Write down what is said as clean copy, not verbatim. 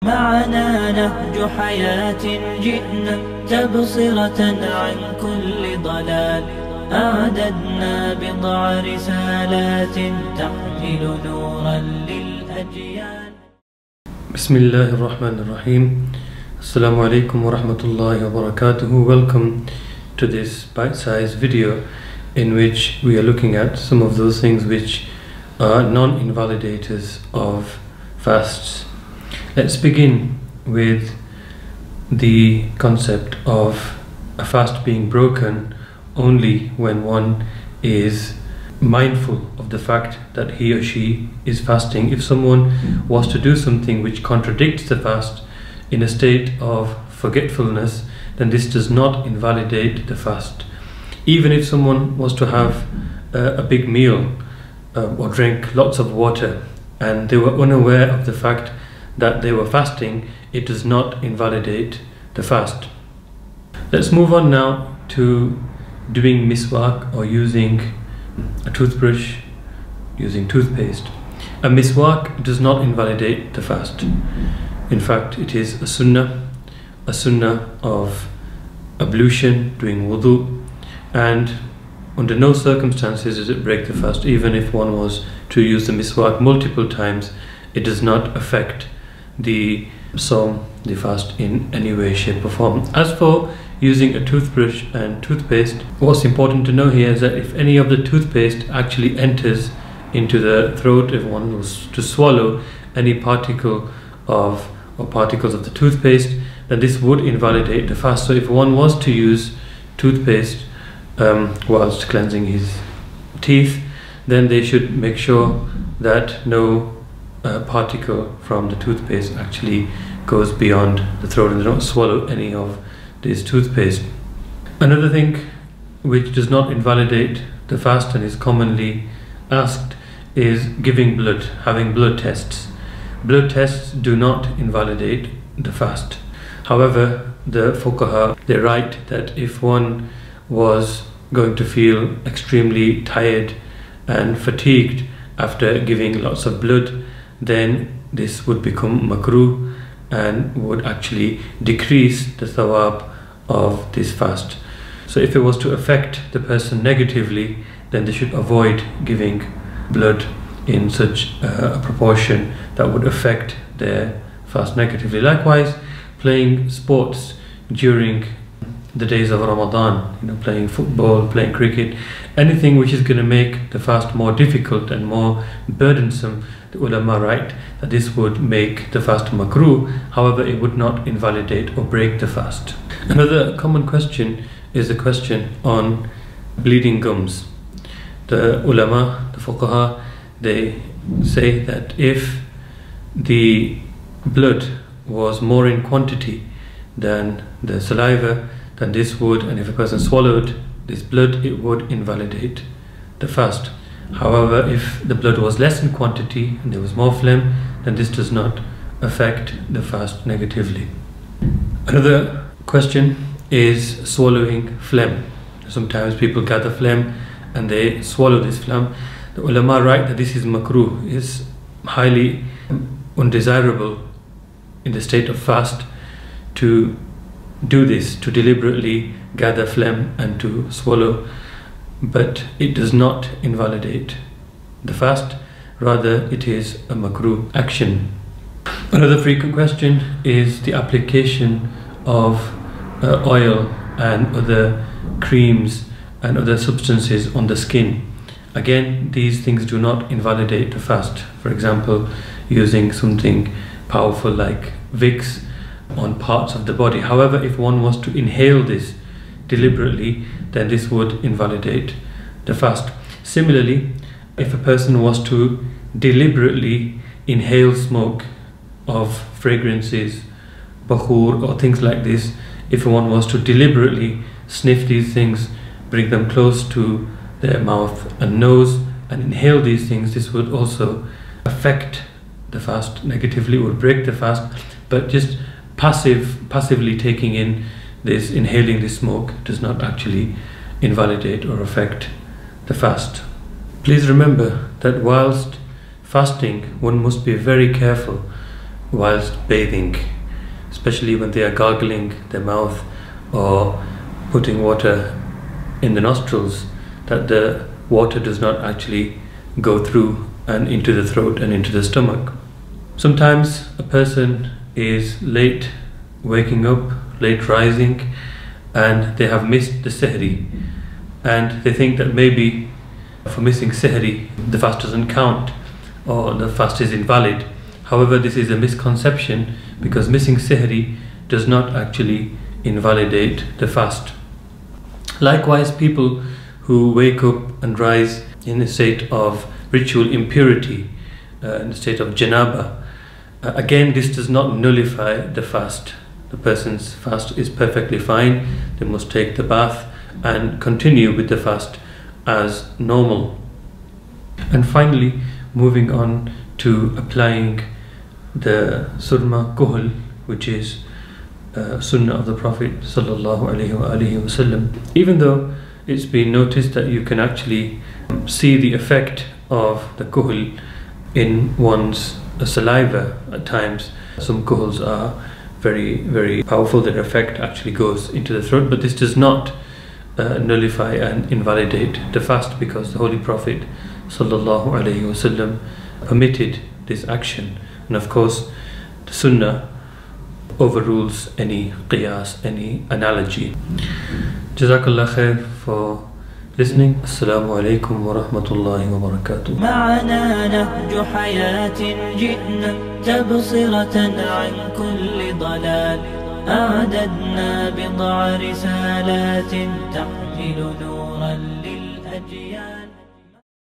معنا نهج حياة جئنا تبصرة عن كل ضلال أعددنا بضع رسالات تحمل نورا للأجيال. بسم الله الرحمن الرحيم. Assalamu alaikum wa rahmatullahi wa barakatuhu. Welcome to this bite-sized video in which we are looking at some of those things which are non-invalidators of fasts. Let's begin with the concept of a fast being broken only when one is mindful of the fact that he or she is fasting. If someone was to do something which contradicts the fast in a state of forgetfulness, then this does not invalidate the fast. Even if someone was to have a big meal or drink lots of water and they were unaware of the fact that they were fasting, it does not invalidate the fast. Let's move on now to doing miswak or using a toothbrush, using toothpaste. A miswak does not invalidate the fast. In fact, it is a sunnah of ablution, doing wudu, and under no circumstances does it break the fast. Even if one was to use the miswak multiple times, it does not affect the sawm, the fast, in any way, shape or form. As for using a toothbrush and toothpaste, what's important to know here is that if any of the toothpaste actually enters into the throat, if one was to swallow any particles of the toothpaste, then this would invalidate the fast. So if one was to use toothpaste whilst cleansing his teeth, then they should make sure that no particle from the toothpaste actually goes beyond the throat and they don't swallow any of this toothpaste. Another thing which does not invalidate the fast and is commonly asked is giving blood, having blood tests. Blood tests do not invalidate the fast. However, the fuqaha, they write that if one was going to feel extremely tired and fatigued after giving lots of blood, then this would become makruh and would actually decrease the thawab of this fast. So if it was to affect the person negatively, then they should avoid giving blood in such a proportion that would affect their fast negatively. Likewise, playing sports during the days of Ramadan, playing football, playing cricket, anything which is going to make the fast more difficult and more burdensome, the ulama write that this would make the fast makruh. However, it would not invalidate or break the fast. Another common question is the question on bleeding gums. The ulama, the fuqaha, they say that if the blood was more in quantity than the saliva, then this would, and if a person swallowed this blood, it would invalidate the fast. However, if the blood was less in quantity and there was more phlegm, then this does not affect the fast negatively. Another question is swallowing phlegm. Sometimes people gather phlegm and they swallow this phlegm. The ulama write that this is makruh, is highly undesirable in the state of fast to do this, to deliberately gather phlegm and to swallow, but it does not invalidate the fast, rather it is a makruh action. Another frequent question is the application of oil and other creams and other substances on the skin. Again, these things do not invalidate the fast. For example, using something powerful like Vicks on parts of the body. However, if one was to inhale this deliberately, then this would invalidate the fast. Similarly, if a person was to deliberately inhale smoke of fragrances, bakhur or things like this, if one was to deliberately sniff these things, bring them close to their mouth and nose and inhale these things, this would also affect the fast negatively, would break the fast. But just passively taking in this, inhaling this smoke, does not actually invalidate or affect the fast. Please remember that whilst fasting, one must be very careful whilst bathing, especially when they are gargling their mouth or putting water in the nostrils, that the water does not actually go through and into the throat and into the stomach. Sometimes a person is late waking up, late rising, and they have missed the sehri, and they think that maybe for missing sehri the fast doesn't count or the fast is invalid. However, this is a misconception, because missing sehri does not actually invalidate the fast. Likewise, people who wake up and rise in a state of ritual impurity, in a state of janaba, again, this does not nullify the fast. The person's fast is perfectly fine. They must take the bath and continue with the fast as normal. And finally, moving on to applying the surma kuhl, which is sunnah of the Prophet sallallahu alaihi wasallam. Even though it's been noticed that you can actually see the effect of the kuhl in one's saliva at times. Some kuhls are very, very powerful. Their effect actually goes into the throat, but this does not nullify and invalidate the fast, because the Holy Prophet sallallahu alaihi wasallam permitted this action. And of course, the sunnah overrules any qiyas, any analogy. Jazakallah khair for listening. Assalamu alaikum wa rahmatullahi wa barakatuh. معنا نهج حياة جئنا تبصرة عن كل ضلال أعددنا بضع رسالات تحمل نورا